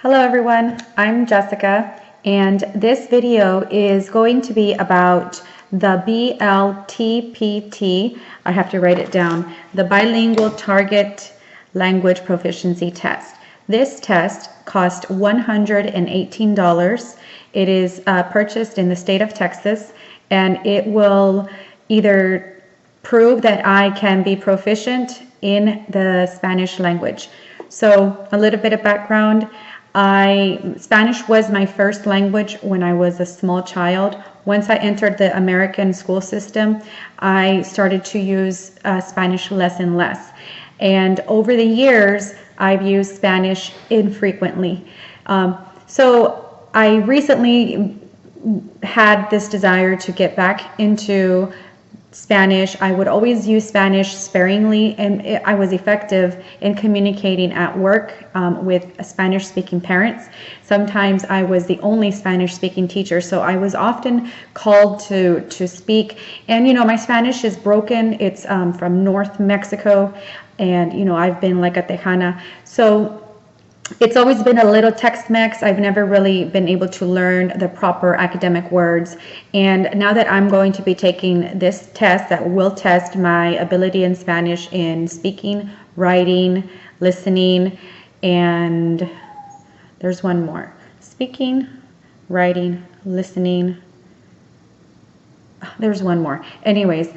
Hello everyone, I'm Jessica, and this video is going to be about the BLTPT. I have to write it down, the Bilingual Target Language Proficiency Test. This test cost $118. It is purchased in the state of Texas, and it will either prove that I can be proficient in the Spanish language. So a little bit of background. Spanish was my first language when I was a small child. Once I entered the American school system, I started to use Spanish less and less. And over the years, I've used Spanish infrequently. So I recently had this desire to get back into Spanish. I would always use Spanish sparingly, and I was effective in communicating at work with Spanish-speaking parents. Sometimes I was the only Spanish-speaking teacher, so I was often called to speak. And my Spanish is broken. It's from North Mexico, and I've been like a Tejana. So it's always been a little Tex-Mex. I've never really been able to learn the proper academic words. And now that I'm going to be taking this test that will test my ability in Spanish in speaking, writing, listening, and there's one more. Speaking, writing, listening. There's one more. Anyways,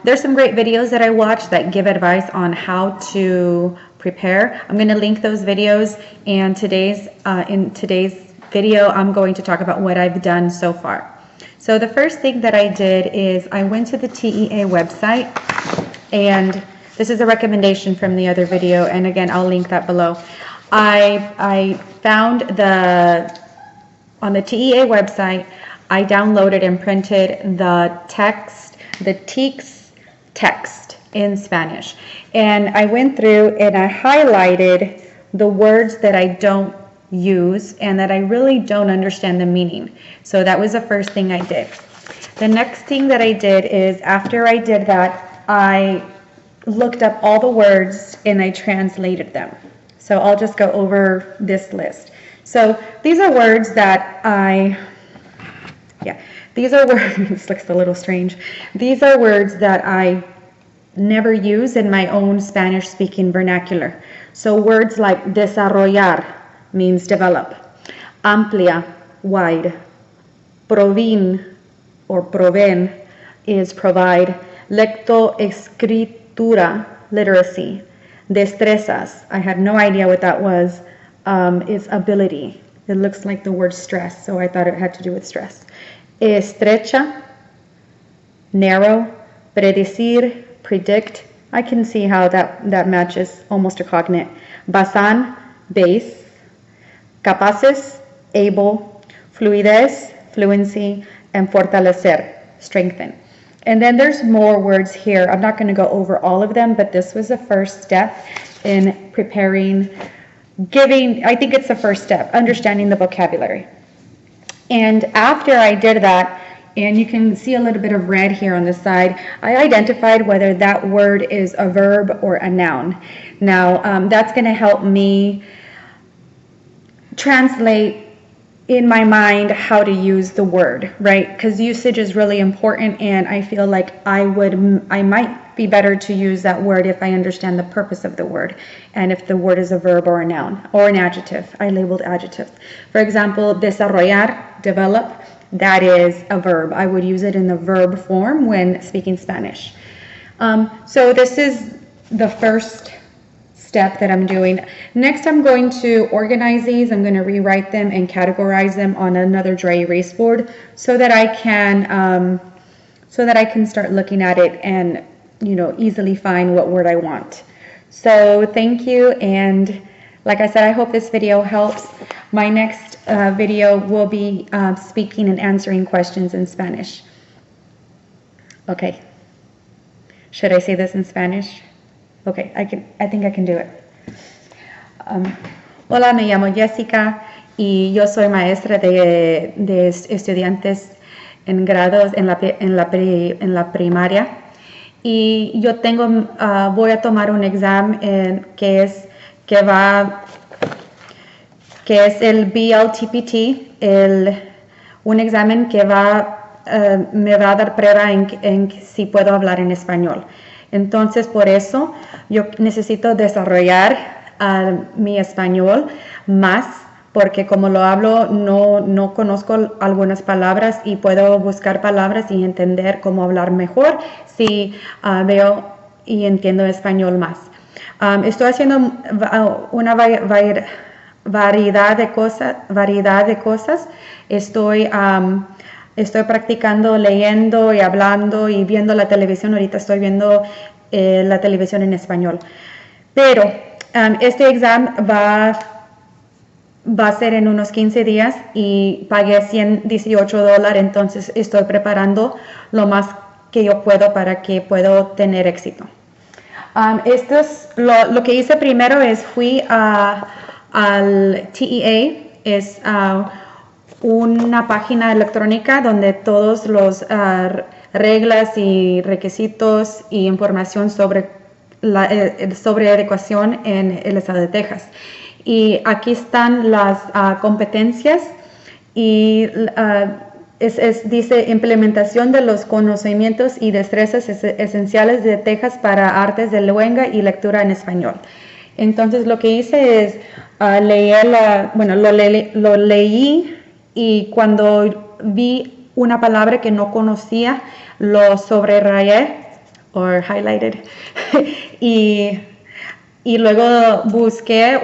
there's some great videos that I watch that give advice on how to prepare. I'm going to link those videos, and in today's video I'm going to talk about what I've done so far. So the first thing that I did is I went to the TEA website, and this is a recommendation from the other video, and again I'll link that below. I found on the TEA website, I downloaded and printed the TEACS text in Spanish. And I went through and I highlighted the words that I don't use and that I really don't understand the meaning. So that was the first thing I did. The next thing that I did is, after I did that, I looked up all the words and I translated them. So I'll just go over this list. So these are words that these are words, this looks a little strange. These are words that I never use in my own Spanish speaking vernacular. So words like desarrollar means develop, amplia, wide, provin or proven is provide, lectoescritura, literacy, destrezas, I had no idea what that was, is ability. It looks like the word stress, so I thought it had to do with stress. Estrecha, narrow, predecir, predict. I can see how that matches almost a cognate. Basan, base. Capaces, able. Fluidez, fluency. And fortalecer, strengthen. And then there's more words here. I'm not going to go over all of them, but this was the first step in preparing, I think it's the first step, understanding the vocabulary. And after I did that, and you can see a little bit of red here on the side, I identified whether that word is a verb or a noun. Now, that's going to help me translate in my mind how to use the word, right? Because usage is really important, and I feel like I might be better to use that word if I understand the purpose of the word, and if the word is a verb or a noun or an adjective. I labeled adjectives. For example, desarrollar, develop, that is a verb. I would use it in the verb form when speaking Spanish. So this is the first step that I'm doing. Next, I'm going to organize these. I'm going to rewrite them and categorize them on another dry erase board so that I can start looking at it and easily find what word I want. So thank you, and like I said, I hope this video helps. My next video will be speaking and answering questions in Spanish. Okay. Should I say this in Spanish? Okay, I think I can do it. Hola, me llamo Jessica y yo soy maestra de estudiantes en grados en la primaria. Y yo voy a tomar un examen que va que es el BLTPT, un examen que me va a dar prueba en si puedo hablar en español. Entonces, por eso yo necesito desarrollar mi español más, porque como lo hablo no conozco algunas palabras y puedo buscar palabras y entender cómo hablar mejor si veo y entiendo español más. Estoy haciendo una variedad de cosas. Estoy practicando leyendo y hablando y viendo la televisión. Ahorita estoy viendo la televisión en español. Pero este examen va a ser en unos 15 días y pagué $118, entonces estoy preparando lo más que yo puedo para que pueda tener éxito. Esto es lo que hice primero fui al TEA, es una página electrónica donde todos los reglas y requisitos y información sobre educación en el estado de Texas. Y aquí están las competencias y dice implementación de los conocimientos y destrezas esenciales de Texas para artes de lengua y lectura en español. Entonces lo que hice es lo leí y cuando vi una palabra que no conocía, lo subrayé o highlighted y luego busqué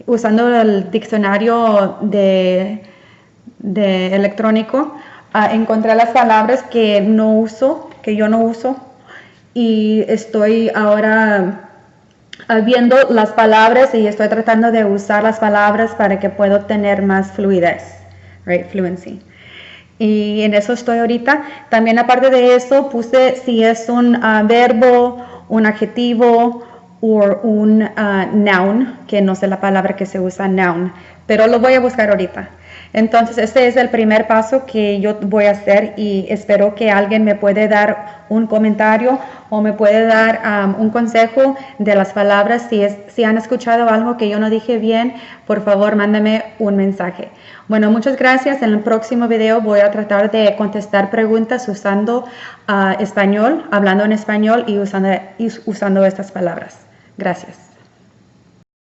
usando el diccionario de electrónico, encontré las palabras que yo no uso y estoy ahora viendo las palabras y estoy tratando de usar las palabras para que pueda tener más fluidez, right? Fluency. Y en eso estoy ahorita. También aparte de eso puse si es un verbo, un adjetivo o un noun, que no sé la palabra que se usa noun, pero lo voy a buscar ahorita. Entonces este es el primer paso que yo voy a hacer y espero que alguien me puede dar un comentario o me puede dar un consejo de las palabras. Si han escuchado algo que yo no dije bien, por favor mándame un mensaje. Bueno, muchas gracias. En el próximo video voy a tratar de contestar preguntas usando español, hablando en español y usando estas palabras. Gracias.